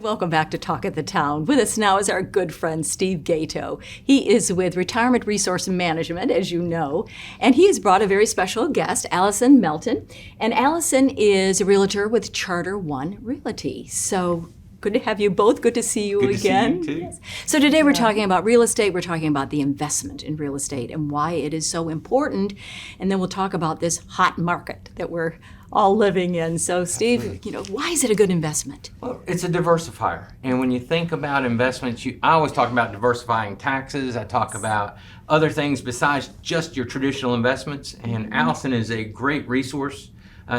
Welcome back to Talk of the Town. With us now is our good friend Steve Gaito. He is with Retirement Resource Management, as you know, and he has brought a very special guest, Alison Melton. And Alison is a realtor with Charter One Realty. So good to have you both. Good to see you again. Good to see you too. Yes. So today we're talking about real estate. We're talking about the investment in real estate and why it is so important. And then we'll talk about this hot market that we're all living in. So Steve, why is it a good investment? Well, it's a diversifier. And when you think about investments, I always talk about diversifying taxes. I talk about other things besides just your traditional investments. And Alison is a great resource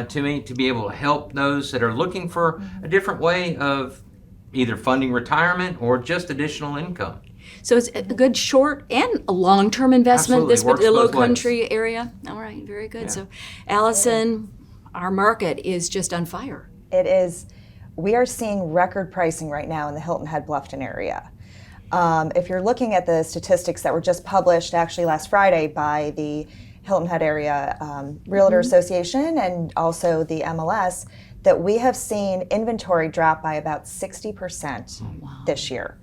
to me to be able to help those that are looking for a different way of either funding retirement or just additional income. So it's a good short and a long-term investment, Absolutely. the Lowcountry area. All right, very good. Yeah. So Alison, our market is just on fire. It is. We are seeing record pricing right now in the Hilton Head Bluffton area. If you're looking at the statistics that were just published actually last Friday by the Hilton Head Area Realtor Association and also the MLS, that we have seen inventory drop by about 60% this year,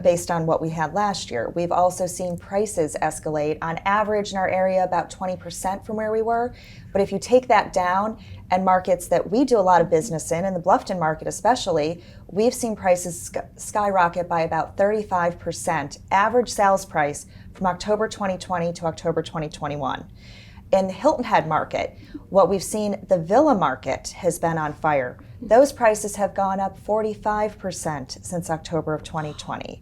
based on what we had last year. We've also seen prices escalate on average in our area about 20% from where we were. But if you take that down and markets that we do a lot of business in the Bluffton market especially, we've seen prices skyrocket by about 35%, average sales price from October 2020 to October 2021. In the Hilton Head market, what we've seen, the villa market has been on fire. Those prices have gone up 45% since October of 2020.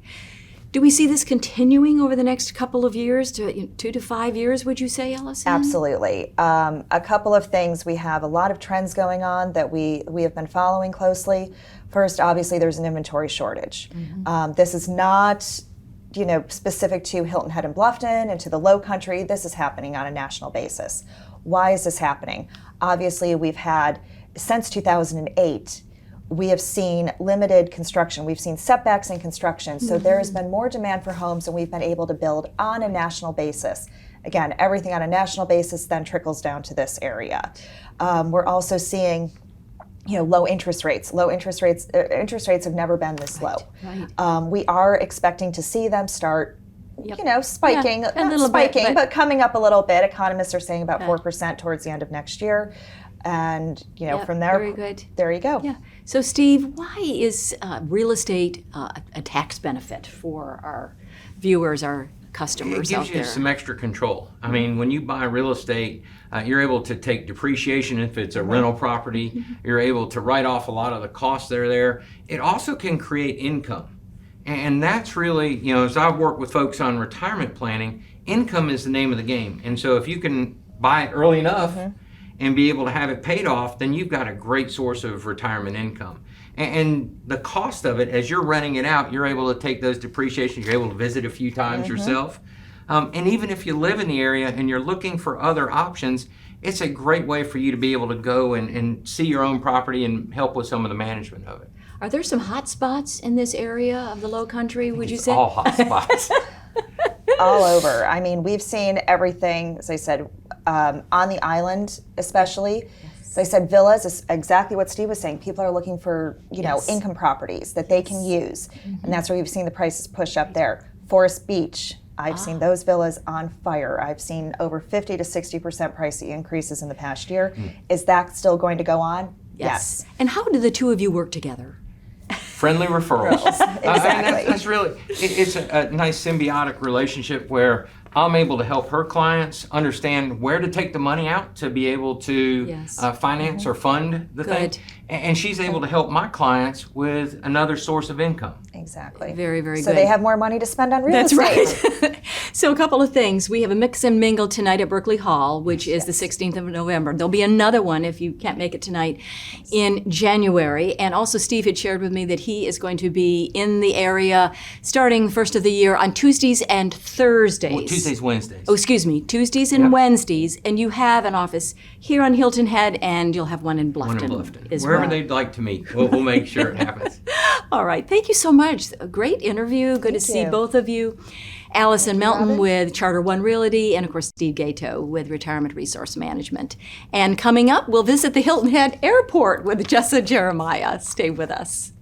Do we see this continuing over the next couple of years, 2 to 5 years, would you say, Alison? Absolutely. A couple of things. We have a lot of trends going on that we have been following closely. First, obviously, there's an inventory shortage. This is not specific to Hilton Head and Bluffton and to the Lowcountry. This is happening on a national basis. Why is this happening? Obviously, we've had, since 2008, we have seen limited construction. We've seen setbacks in construction. So there has been more demand for homes than we've been able to build on a national basis. Again, everything on a national basis then trickles down to this area. We're also seeing low interest rates. Interest rates have never been this low. Right. We are expecting to see them start, spiking, Yeah, not spiking, but coming up a little bit. Economists are saying about 4% towards the end of next year. And, from there, very good. There you go. Yeah. So Steve, why is real estate a tax benefit for our viewers, our customers out there? It gives you some extra control. I mean, when you buy real estate, you're able to take depreciation if it's a rental property. You're able to write off a lot of the costs that are there. It also can create income. And that's really, as I've worked with folks on retirement planning, income is the name of the game. And so if you can buy it early enough and be able to have it paid off, then you've got a great source of retirement income. And the cost of it, as you're renting it out, you're able to take those depreciations, you're able to visit a few times yourself. And even if you live in the area and you're looking for other options, it's a great way for you to be able to go and see your own property and help with some of the management of it. Are there some hot spots in this area of the Lowcountry, would you say? All hot spots. All over. I mean, we've seen everything, as I said, on the island especially. So I said villas is exactly what Steve was saying. People are looking for, income properties that they can use. And that's where we've seen the prices push up there. Forest Beach, I've seen those villas on fire. I've seen over 50 to 60% price increases in the past year. Is that still going to go on? Yes. And how do the two of you work together? Friendly referrals. Exactly. That's really, it's a nice symbiotic relationship where I'm able to help her clients understand where to take the money out to be able to finance or fund the thing. And she's able to help my clients with another source of income. Exactly. Very, very good. So they have more money to spend on real estate. That's right. So a couple of things. We have a mix and mingle tonight at Berkeley Hall, which is the 16th of November. There'll be another one if you can't make it tonight in January. And also Steve had shared with me that he is going to be in the area starting first of the year on Tuesdays and Thursdays. Well, Tuesdays, Wednesdays. Oh, excuse me, Tuesdays and Wednesdays. And you have an office here on Hilton Head, and you'll have one in Bluffton. One in Bluffton. As Wherever well. they'd like to meet, we'll make sure it happens. All right. Thank you so much. A great interview. Good to see you. both of you. Alison Melton Robyn. with Charter One Realty, and of course Steve Gaito with Retirement Resource Management. And coming up, we'll visit the Hilton Head Airport with Jessa Jeremiah. Stay with us.